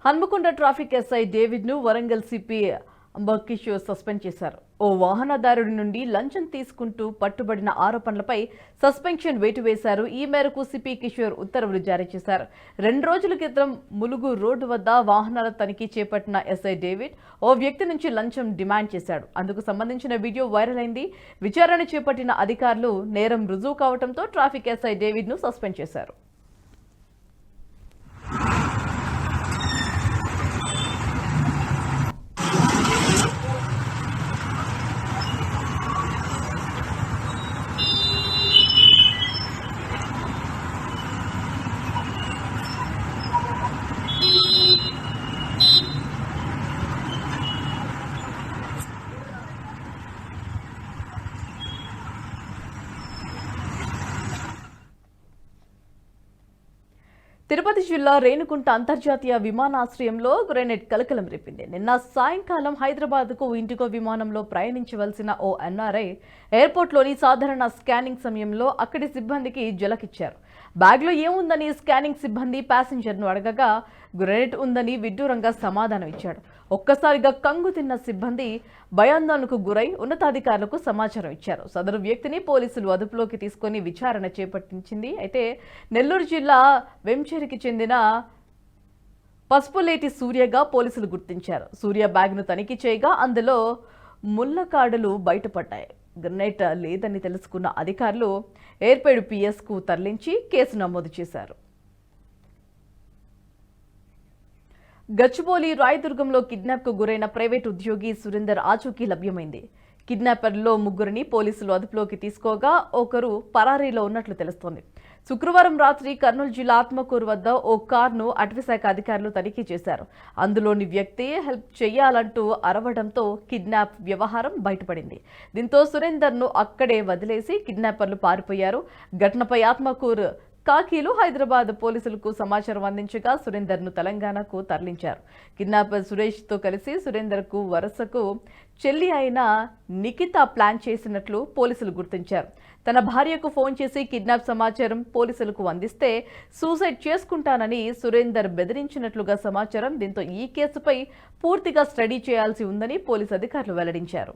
Hanamkonda traffic SI David ను Warangal CP Kishore suspend చేశారు. ఓ వాహనదారుడి నుండి లంచం తీసుకుంటూ పట్టుబడిన ఆరోపణలపై సస్పెన్షన్ వేటు వేశారు. ఈ మేరకు సిపి కిషోర్ ఉత్తర్వులు జారీ చేశారు. 2 రోజుల క్రితం ములుగు రోడ్డు వద్ద వాహనాల తనిఖీ చేపట్టిన ఎస్ఐ డేవిడ్ ఓ వ్యక్తి నుంచి లంచం డిమాండ్ చేశాడు. అందుకు సంబంధించిన వీడియో వైరల్ అయింది. విచారణ చేపట్టిన అధికారులు నేరం రుజువు కావడంతో ట్రాఫిక్ ఎస్ఐ డేవిడ్ ను సస్పెండ్ చేశారు. తిరుపతి జిల్లా రేణుగుంట అంతర్జాతీయ విమానాశ్రయంలో గ్రెనేడ్ కలకలం రేపింది. నిన్న సాయంకాలం హైదరాబాద్కు ఇండిగో విమానంలో ప్రయాణించవలసిన ఓ ఎన్ఆర్ఐ ఎయిర్పోర్ట్లోని సాధారణ స్కానింగ్ సమయంలో అక్కడి సిబ్బందికి జలకిచ్చారు. బ్యాగ్లో ఏముందని స్కానింగ్ సిబ్బంది ప్యాసింజర్ను అడగగా గ్రెనేడ్ ఉందని విడ్డూరంగా సమాధానం ఇచ్చాడు. ఒక్కసారిగా కంగు తిన్న సిబ్బంది భయాందోళనకు గురై ఉన్నతాధికారులకు సమాచారం ఇచ్చారు. సదరు వ్యక్తిని పోలీసులు అదుపులోకి తీసుకుని విచారణ చేపట్టించింది. అయితే నెల్లూరు జిల్లా వెంచేరికి చెందిన పసుపులేటి సూర్యగా పోలీసులు గుర్తించారు. సూర్య బ్యాగ్ను తనిఖీ చేయగా అందులో ముళ్ళకాడలు బయటపడ్డాయి. గ్రెనేడ్ లేదని తెలుసుకున్న అధికారులు ఎయిర్పేడ్ పిఎస్కు తరలించి కేసు నమోదు చేశారు. గచ్చిబౌలి రాయదుర్గంలో కిడ్నాప్ కు గురైన ప్రైవేట్ ఉద్యోగి సురేందర్ ఆచూకీ లభ్యమైంది. కిడ్నాపర్లో 3 పోలీసులు అదుపులోకి తీసుకోగా ఒకరు పరారీలో ఉన్నట్లు తెలుస్తోంది. శుక్రవారం రాత్రి కర్నూలు జిల్లా ఆత్మకూరు వద్ద ఓ కార్ను అటవీశాఖ అధికారులు తనిఖీ చేశారు. అందులోని వ్యక్తి హెల్ప్ చేయాలంటూ అరవడంతో కిడ్నాప్ వ్యవహారం బయటపడింది. దీంతో సురేందర్ను అక్కడే వదిలేసి కిడ్నాపర్లు పారిపోయారు. ఘటనపై ఆత్మకూరు కాకీలు హైదరాబాద్ పోలీసులకు సమాచారం అందించగా సురేందర్ను తెలంగాణకు తరలించారు. కిడ్నాపర్ సురేష్తో కలిసి సురేందర్కు వరుసకు చెల్లి అయిన నిఖిత ప్లాన్ చేసినట్లు పోలీసులు గుర్తించారు. తన భార్యకు ఫోన్ చేసి కిడ్నాప్ సమాచారం పోలీసులకు అందిస్తే సూసైడ్ చేసుకుంటానని సురేందర్ బెదిరించినట్లుగా సమాచారం. దీంతో ఈ కేసుపై పూర్తిగా స్టడీ చేయాల్సి ఉందని పోలీసు అధికారులు వెల్లడించారు.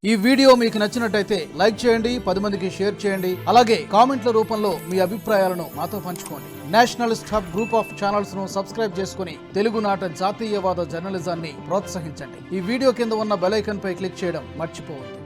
ఈ వీడియో మీకు నచ్చినట్టయితే లైక్ చేయండి, 10 మందికి షేర్ చేయండి. అలాగే కామెంట్ల రూపంలో మీ అభిప్రాయాలను మాతో పంచుకోండి. Nationalist hub group of channels ను సబ్స్క్రైబ్ చేసుకుని తెలుగునాట జాతీయవాద జర్నలిజాన్ని ప్రోత్సహించండి. ఈ వీడియో కింద ఉన్న బెల్ ఐకాన్ పై క్లిక్ చేయడం మర్చిపోవద్దు.